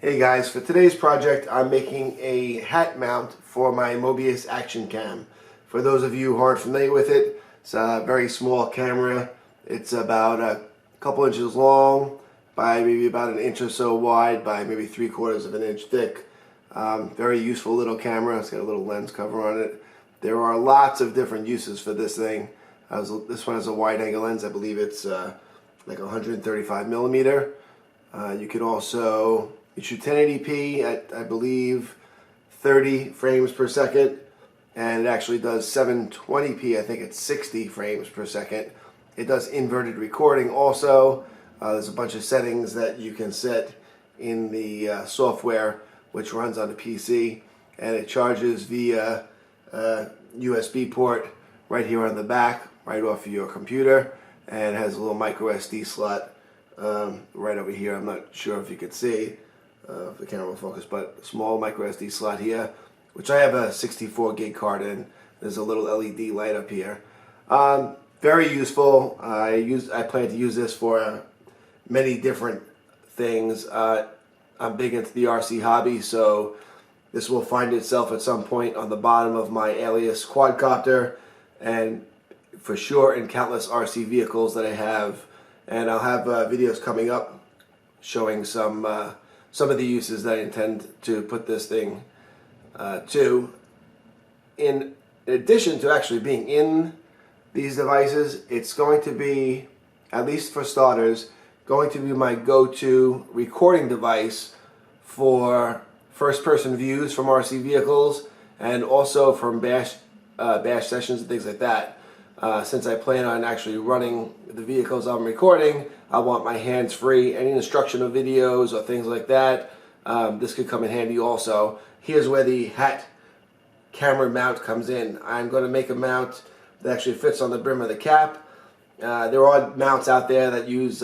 Hey guys, for today's project I'm making a hat mount for my Mobius Action Cam. For those of you who aren't familiar with it, it's a very small camera. It's about a couple inches long by maybe about an inch or so wide by maybe 3/4 of an inch thick. Very useful little camera. It's got a little lens cover on it. There are lots of different uses for this thing. This one has a wide angle lens. I believe it's like 135 millimeter. You could also shoot 1080p at, I believe, 30 frames per second, and it actually does 720p. I think it's 60 frames per second. It does inverted recording also. There's a bunch of settings that you can set in the software which runs on the PC, and it charges via USB port right here on the back, right off of your computer, and it has a little micro SD slot right over here. I'm not sure if you could see if the camera will focus, but small micro SD slot here, which I have a 64 gig card in. There's a little LED light up here. Very useful. I plan to use this for many different things. I'm big into the RC hobby, so this will find itself at some point on the bottom of my Alias quadcopter, and for sure in countless RC vehicles that I have. And I'll have videos coming up showing some of the uses that I intend to put this thing to. In addition to actually being in these devices, it's going to be, at least for starters, going to be my go-to recording device for first-person views from RC vehicles, and also from bash sessions and things like that. Since I plan on actually running the vehicles I'm recording, I want my hands free. Any instructional videos or things like that, this could come in handy also. Here's where the hat camera mount comes in. I'm going to make a mount that actually fits on the brim of the cap. There are mounts out there that use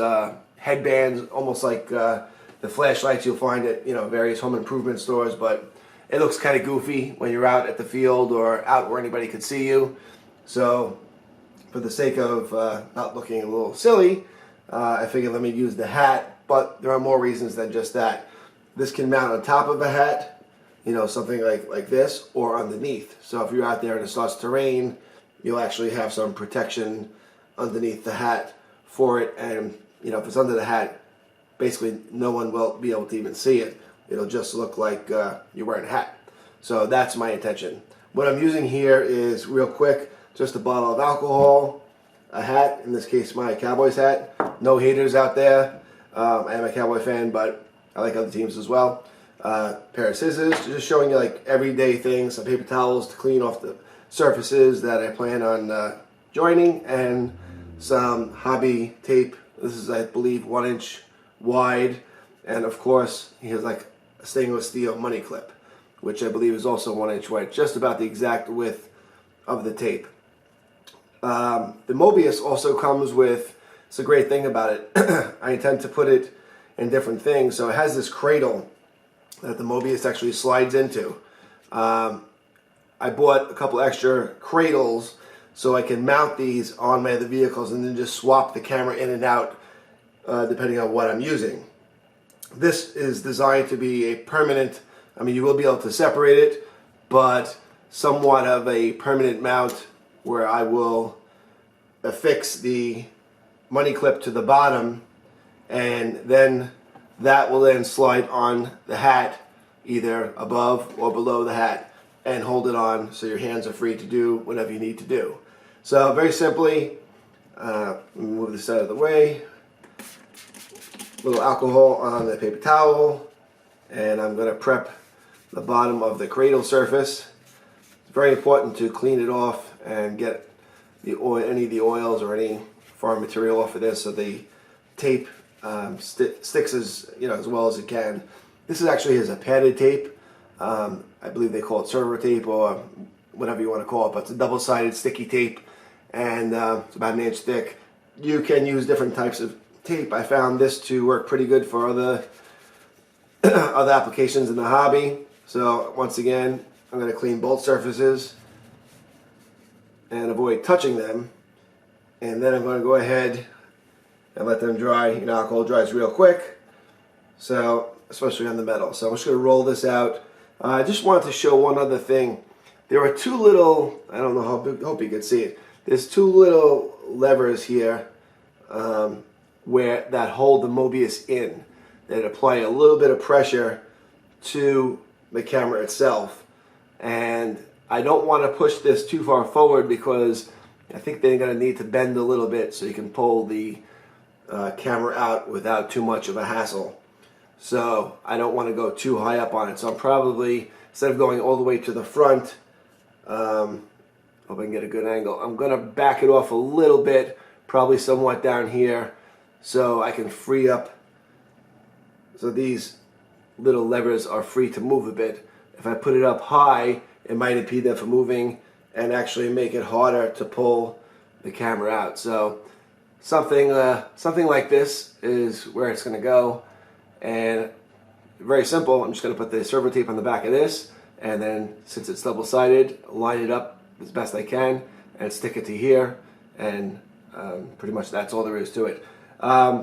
headbands, almost like the flashlights you'll find at various home improvement stores, but it looks kind of goofy when you're out at the field or out where anybody could see you. So for the sake of not looking a little silly, I figured let me use the hat, but there are more reasons than just that. This can mount on top of a hat, something like this, or underneath. So if you're out there and it starts to rain, you'll actually have some protection underneath the hat for it, and if it's under the hat, basically no one will be able to even see it. It'll just look like you're wearing a hat. So that's my intention. What I'm using here is, real quick, just a bottle of alcohol, a hat, in this case my Cowboys hat. No haters out there. I am a Cowboy fan, but I like other teams as well. Pair of scissors, just showing you like everyday things. Some paper towels to clean off the surfaces that I plan on joining, and some hobby tape. This is, I believe, 1 inch wide, and of course here's like a stainless steel money clip, which I believe is also 1 inch wide, just about the exact width of the tape. The Mobius also comes with, it's a great thing about it, I intend to put it in different things. So it has this cradle that the Mobius actually slides into. I bought a couple extra cradles so I can mount these on my other vehicles and then just swap the camera in and out depending on what I'm using. This is designed to be a permanent, you will be able to separate it, but somewhat of a permanent mount where I will affix the money clip to the bottom, and then that will then slide on the hat, either above or below the hat, and hold it on so your hands are free to do whatever you need to do. So very simply, let me move this out of the way. A little alcohol on the paper towel, and I'm going to prep the bottom of the cradle surface. It's very important to clean it off and get the oil, any of the oils or any foreign material off of this, so the tape sticks as well as it can. This is actually a padded tape. I believe they call it server tape or whatever you want to call it, but it's a double-sided sticky tape, and it's about 1 inch thick. You can use different types of tape. I found this to work pretty good for other applications in the hobby. So once again, I'm going to clean both surfaces and avoid touching them, and then I'm going to go ahead and let them dry. Alcohol dries real quick, so especially on the metal. So I'm just going to roll this out. I just wanted to show one other thing. There are two little, I don't know how big, hope you can see it. There's two little levers here where that hold the Mobius in, that apply a little bit of pressure to the camera itself. And I don't want to push this too far forward because I think they're going to need to bend a little bit so you can pull the camera out without too much of a hassle. So I don't want to go too high up on it. So I'm probably, instead of going all the way to the front, hope I can get a good angle, I'm going to back it off a little bit, probably somewhat down here, so I can free up, so these little levers are free to move a bit. If I put it up high, it might impede them from moving and actually make it harder to pull the camera out. So something like this is where it's going to go. And very simple, I'm just going to put the servo tape on the back of this, and then since it's double-sided, line it up as best I can and stick it to here, and pretty much that's all there is to it.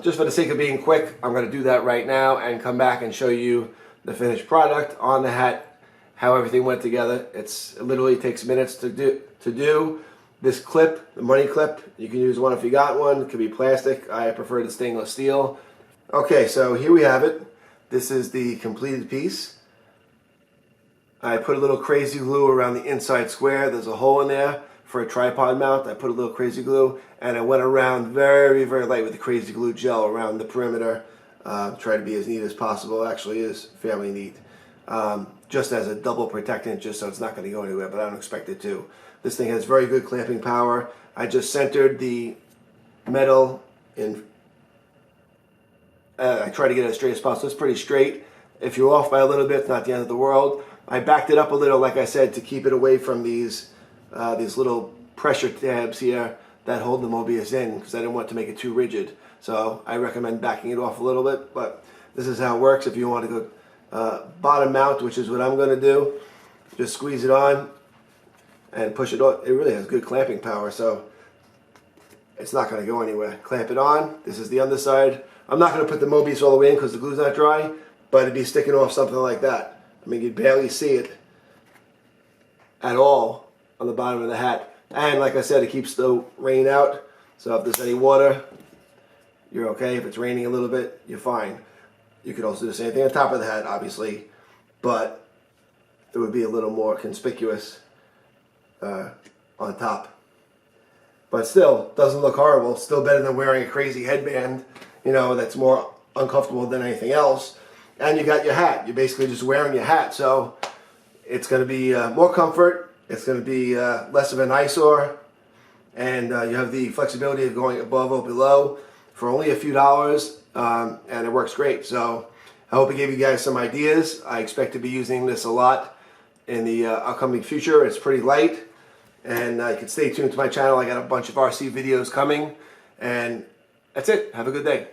Just for the sake of being quick, I'm going to do that right now and come back and show you the finished product on the hat, how everything went together. It literally takes minutes to do. This clip, the money clip, you can use one if you got one. It could be plastic. I prefer the stainless steel. Okay, so here we have it. This is the completed piece. I put a little crazy glue around the inside square. There's a hole in there for a tripod mount. I put a little crazy glue, and I went around very, very light with the crazy glue gel around the perimeter. Try to be as neat as possible. It actually is fairly neat. Just as a double protectant, just so it's not going to go anywhere, but I don't expect it to. This thing has very good clamping power. I just centered the metal in. I try to get it as straight as possible. It's pretty straight. If you're off by a little bit, it's not the end of the world. I backed it up a little, like I said, to keep it away from these little pressure tabs here that hold the Mobius in, because I didn't want to make it too rigid. So I recommend backing it off a little bit, but this is how it works. If you want to go bottom mount, which is what I'm going to do, just squeeze it on and push it on. It really has good clamping power, so it's not going to go anywhere. Clamp it on. This is the underside. I'm not going to put the Mobius all the way in because the glue's not dry, but it'd be sticking off something like that. I mean, you'd barely see it at all on the bottom of the hat. And like I said, it keeps the rain out. So if there's any water, you're okay. If it's raining a little bit, you're fine. You could also do the same thing on top of the hat, obviously, but it would be a little more conspicuous on top. But still, doesn't look horrible. Still better than wearing a crazy headband, you know, that's more uncomfortable than anything else. And you got your hat. You're basically just wearing your hat. So it's going to be more comfort. It's going to be less of an eyesore. And you have the flexibility of going above or below for only a few dollars. And it works great. So I hope I gave you guys some ideas. I expect to be using this a lot in the upcoming future. It's pretty light. And you can stay tuned to my channel. I got a bunch of RC videos coming. And that's it. Have a good day.